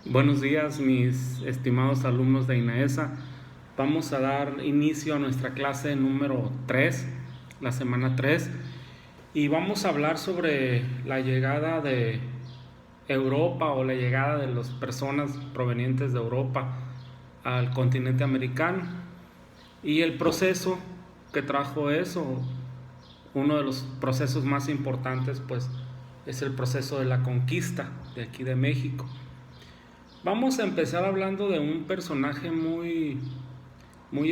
Buenos días, mis estimados alumnos de INAESA. Vamos a dar inicio a nuestra clase número 3, la semana 3, y vamos a hablar sobre la llegada de Europa o la llegada de las personas provenientes de Europa al continente americano y el proceso que trajo eso. Uno de los procesos más importantes, pues, es el proceso de la conquista de aquí de México. Vamos a empezar hablando de un personaje muy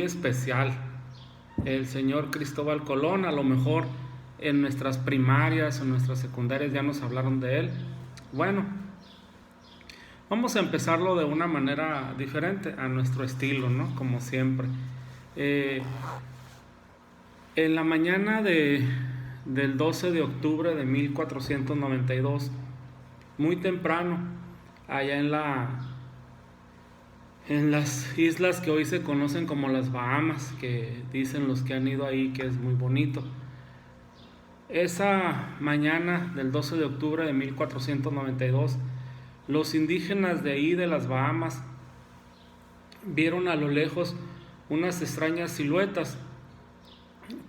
especial, el señor Cristóbal Colón. A lo mejor en nuestras primarias o nuestras secundarias ya nos hablaron de él. Bueno, vamos a empezarlo de una manera diferente, a nuestro estilo, ¿no? Como siempre. Eh, en la mañana del 12 de octubre de 1492, muy temprano, allá en las islas que hoy se conocen como las Bahamas, que dicen los que han ido ahí que es muy bonito. Esa mañana del 12 de octubre de 1492, los indígenas de ahí de las Bahamas vieron a lo lejos unas extrañas siluetas.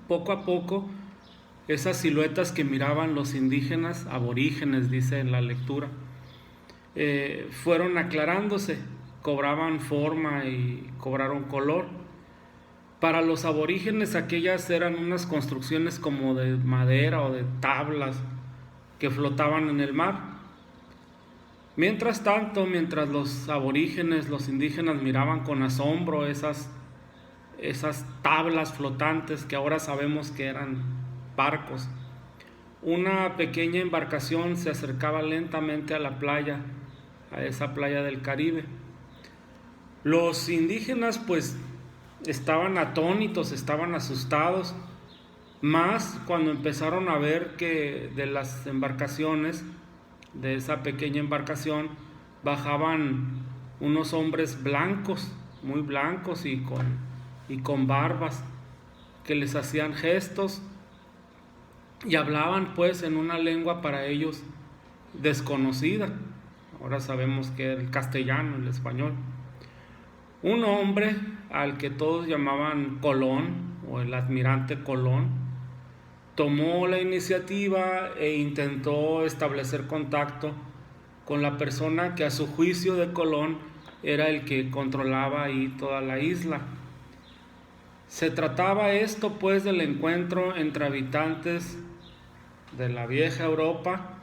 Poco a poco, esas siluetas que miraban los indígenas, aborígenes, dice en la lectura, fueron aclarándose, cobraban forma y cobraron color. Para los aborígenes aquellas eran unas construcciones como de madera o de tablas que flotaban en el mar. Mientras tanto, mientras los aborígenes, los indígenas miraban con asombro esas tablas flotantes que ahora sabemos que eran barcos, una pequeña embarcación se acercaba lentamente a la playa, a esa playa del Caribe. Los indígenas pues estaban atónitos, estaban asustados, más cuando empezaron a ver que de las embarcaciones, de esa pequeña embarcación, bajaban unos hombres blancos, muy blancos y con barbas, que les hacían gestos y hablaban pues en una lengua para ellos desconocida. Ahora sabemos que era el castellano, el español. Un hombre al que todos llamaban Colón o el almirante Colón tomó la iniciativa e intentó establecer contacto con la persona que a su juicio de Colón era el que controlaba ahí toda la isla. Se trataba esto pues del encuentro entre habitantes de la vieja Europa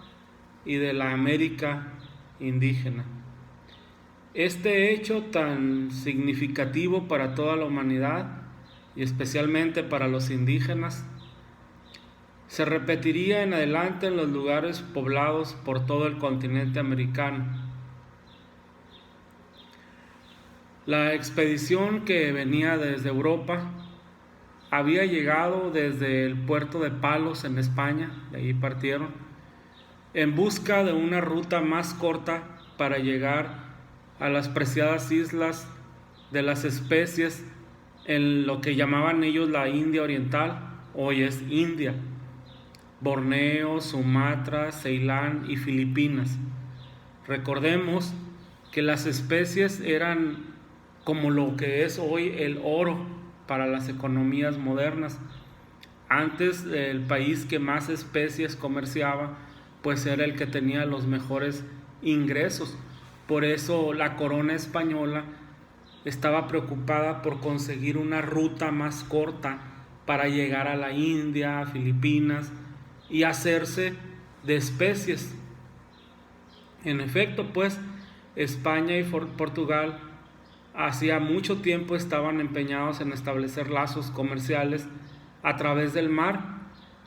y de la América indígena. Este hecho tan significativo para toda la humanidad y especialmente para los indígenas se repetiría en adelante en los lugares poblados por todo el continente americano. La expedición que venía desde Europa había llegado desde el puerto de Palos en España, de ahí partieron, en busca de una ruta más corta para llegar a las preciadas islas de las especies en lo que llamaban ellos la India Oriental, hoy es India, Borneo, Sumatra, Ceilán y Filipinas. Recordemos que las especies eran como lo que es hoy el oro para las economías modernas. Antes el país que más especies comerciaba pues era el que tenía los mejores ingresos. Por eso la corona española estaba preocupada por conseguir una ruta más corta para llegar a la India, a Filipinas y hacerse de especies. En efecto, pues España y Portugal hacía mucho tiempo estaban empeñados en establecer lazos comerciales a través del mar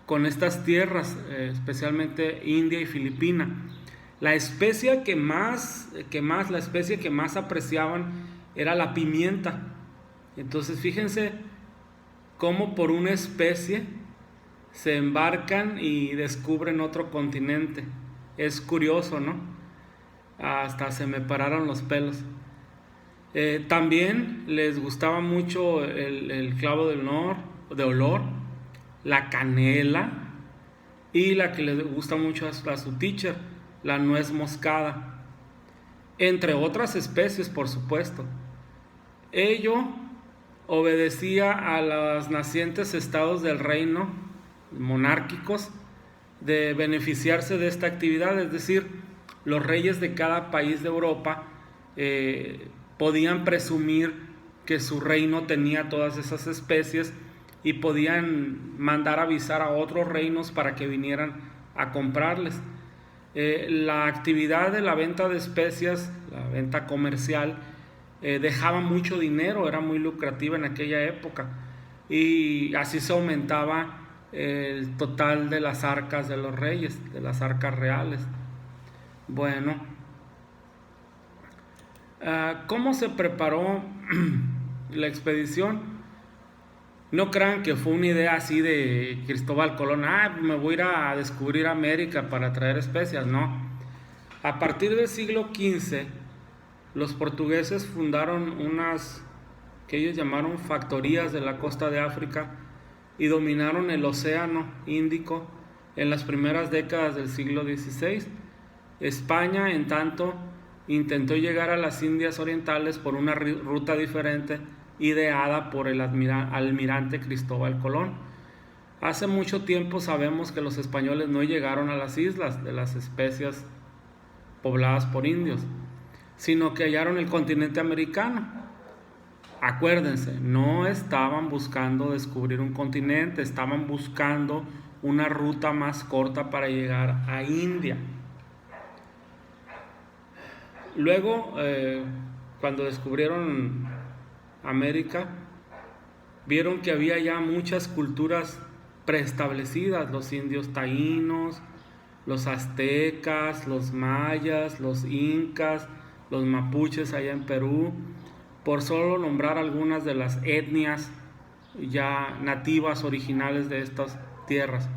con estas tierras, especialmente India y Filipina. La especie que más apreciaban era la pimienta. Entonces fíjense cómo por una especie se embarcan y descubren otro continente. Es curioso, ¿no? Hasta se me pararon los pelos. También les gustaba mucho el clavo de olor, la canela y la que les gusta mucho a su teacher, la nuez moscada. entre otras especies, por supuesto. Ello obedecía a los nacientes estados del reino monárquicos de beneficiarse de esta actividad, es decir, los reyes de cada país de Europa podían presumir que su reino tenía todas esas especies y podían mandar avisar a otros reinos para que vinieran a comprarles. La actividad de la venta de especias, la venta comercial, dejaba mucho dinero, era muy lucrativa en aquella época, y así se aumentaba el total de las arcas de los reyes, de las arcas reales. Bueno, ¿cómo se preparó la expedición? No crean que fue una idea así de Cristóbal Colón, me voy a ir a descubrir América para traer especias, no. A partir del siglo XV, los portugueses fundaron unas que ellos llamaron factorías de la costa de África y dominaron el océano Índico en las primeras décadas del siglo XVI. España, en tanto, intentó llegar a las Indias Orientales por una ruta diferente ideada por el almirante Cristóbal Colón. Hace mucho tiempo sabemos que los españoles no llegaron a las islas de las especias pobladas por indios, sino que hallaron el continente americano. Acuérdense, no estaban buscando descubrir un continente, estaban buscando una ruta más corta para llegar a India. Luego, cuando descubrieron América, vieron que había ya muchas culturas preestablecidas, los indios taínos, los aztecas, los mayas, los incas, los mapuches allá en Perú, por solo nombrar algunas de las etnias ya nativas originales de estas tierras.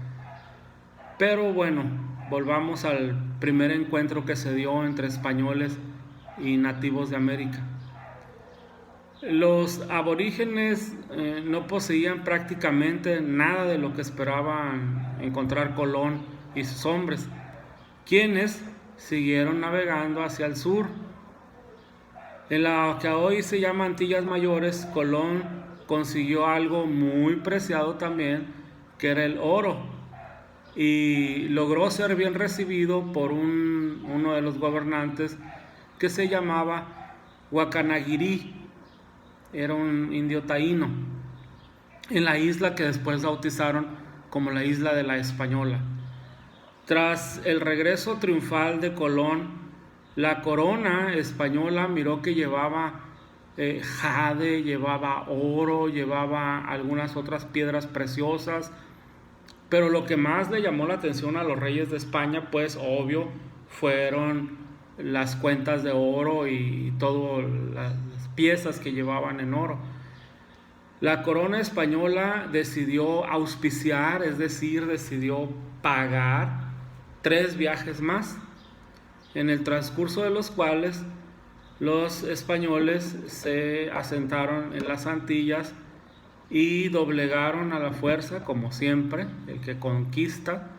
Pero bueno, volvamos al primer encuentro que se dio entre españoles y nativos de América. Los aborígenes no poseían prácticamente nada de lo que esperaban encontrar Colón y sus hombres, quienes siguieron navegando hacia el sur. En la que hoy se llama Antillas Mayores, Colón consiguió algo muy preciado también, que era el oro, y logró ser bien recibido por uno de los gobernantes que se llamaba Guacanaguirí. Era un indio taíno, en la isla que después bautizaron como la isla de la Española. Tras el regreso triunfal de Colón, la corona española miró que llevaba jade, llevaba oro, llevaba algunas otras piedras preciosas, pero lo que más le llamó la atención a los reyes de España, pues obvio, fueron las cuentas de oro y todas las piezas que llevaban en oro. La corona española decidió auspiciar, es decir, decidió pagar 3 viajes más, en el transcurso de los cuales los españoles se asentaron en las Antillas y doblegaron a la fuerza, como siempre. El que conquista,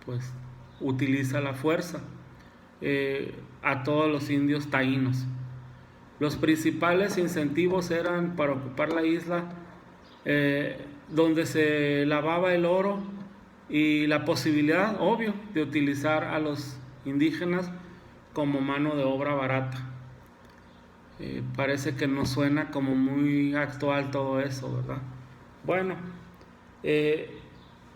pues utiliza la fuerza, a todos los indios taínos. Los principales incentivos eran para ocupar la isla, donde se lavaba el oro, y la posibilidad, obvio, de utilizar a los indígenas como mano de obra barata. Parece que nos suena como muy actual todo eso, ¿verdad? Bueno,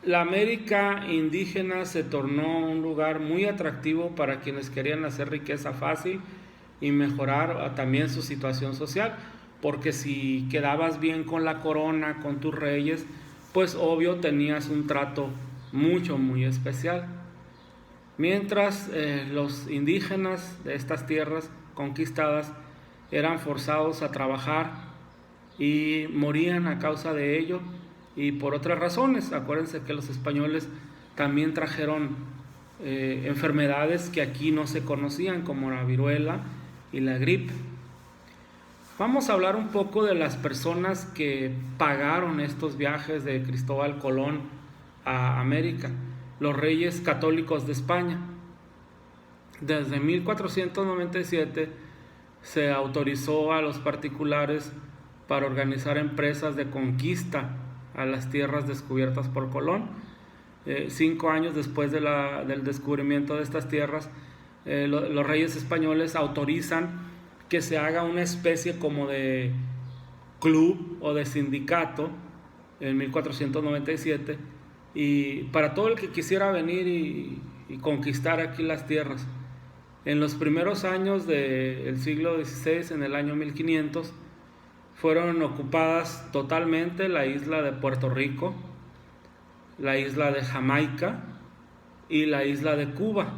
la América indígena se tornó un lugar muy atractivo para quienes querían hacer riqueza fácil y mejorar también su situación social, porque si quedabas bien con la corona, con tus reyes, pues obvio tenías un trato muy especial. Mientras los indígenas de estas tierras conquistadas eran forzados a trabajar y morían a causa de ello y por otras razones. Acuérdense que los españoles también trajeron enfermedades que aquí no se conocían, como la viruela y la gripe. Vamos a hablar un poco de las personas que pagaron estos viajes de Cristóbal Colón a América, los reyes católicos de España. Desde 1497 se autorizó a los particulares para organizar empresas de conquista a las tierras descubiertas por Colón. 5 años después del descubrimiento de estas tierras, los reyes españoles autorizan que se haga una especie como de club o de sindicato en 1497, y para todo el que quisiera venir y conquistar aquí las tierras. En los primeros años del siglo XVI, en el año 1500, fueron ocupadas totalmente la isla de Puerto Rico, la isla de Jamaica y la isla de Cuba.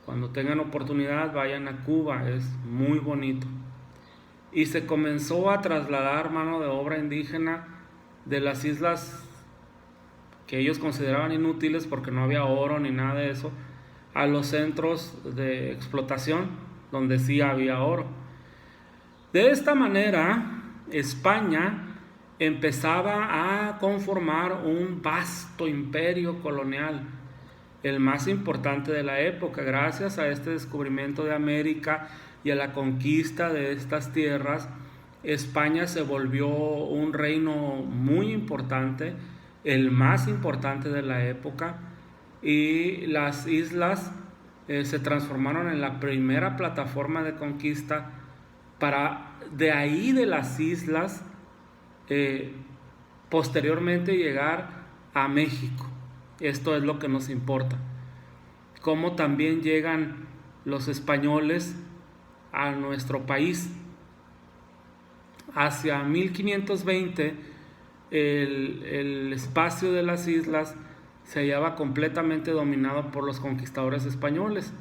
Cuando tengan oportunidad, vayan a Cuba, es muy bonito. Y se comenzó a trasladar mano de obra indígena de las islas que ellos consideraban inútiles porque no había oro ni nada de eso, a los centros de explotación donde sí había oro. De esta manera, España empezaba a conformar un vasto imperio colonial, el más importante de la época. Gracias a este descubrimiento de América y a la conquista de estas tierras, España se volvió un reino muy importante, el más importante de la época, y las islas se transformaron en la primera plataforma de conquista para de ahí de las islas posteriormente llegar a México. Esto es lo que nos importa. Cómo también llegan los españoles a nuestro país. Hacia 1520 el espacio de las islas se hallaba completamente dominado por los conquistadores españoles.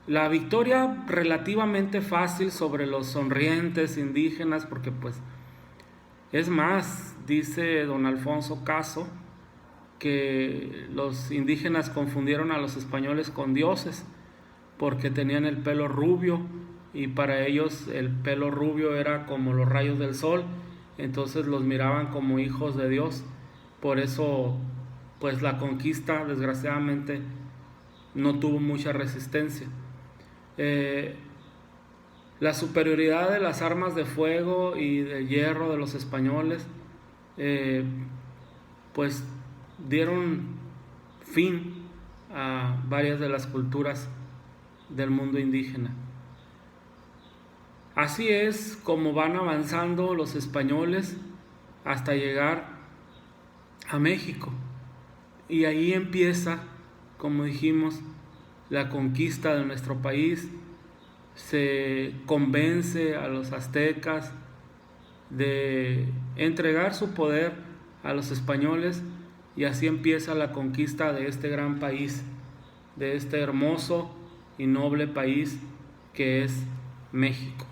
La victoria relativamente fácil sobre los sonrientes indígenas, porque pues es más, dice don Alfonso Caso, que los indígenas confundieron a los españoles con dioses porque tenían el pelo rubio, y para ellos el pelo rubio era como los rayos del sol, entonces los miraban como hijos de Dios. Por eso pues la conquista desgraciadamente no tuvo mucha resistencia. La superioridad de las armas de fuego y de hierro de los españoles pues dieron fin a varias de las culturas del mundo indígena. Así es como van avanzando los españoles hasta llegar a México, y ahí empieza, como dijimos, la conquista de nuestro país. Se convence a los aztecas de entregar su poder a los españoles, y así empieza la conquista de este gran país, de este hermoso y noble país que es México.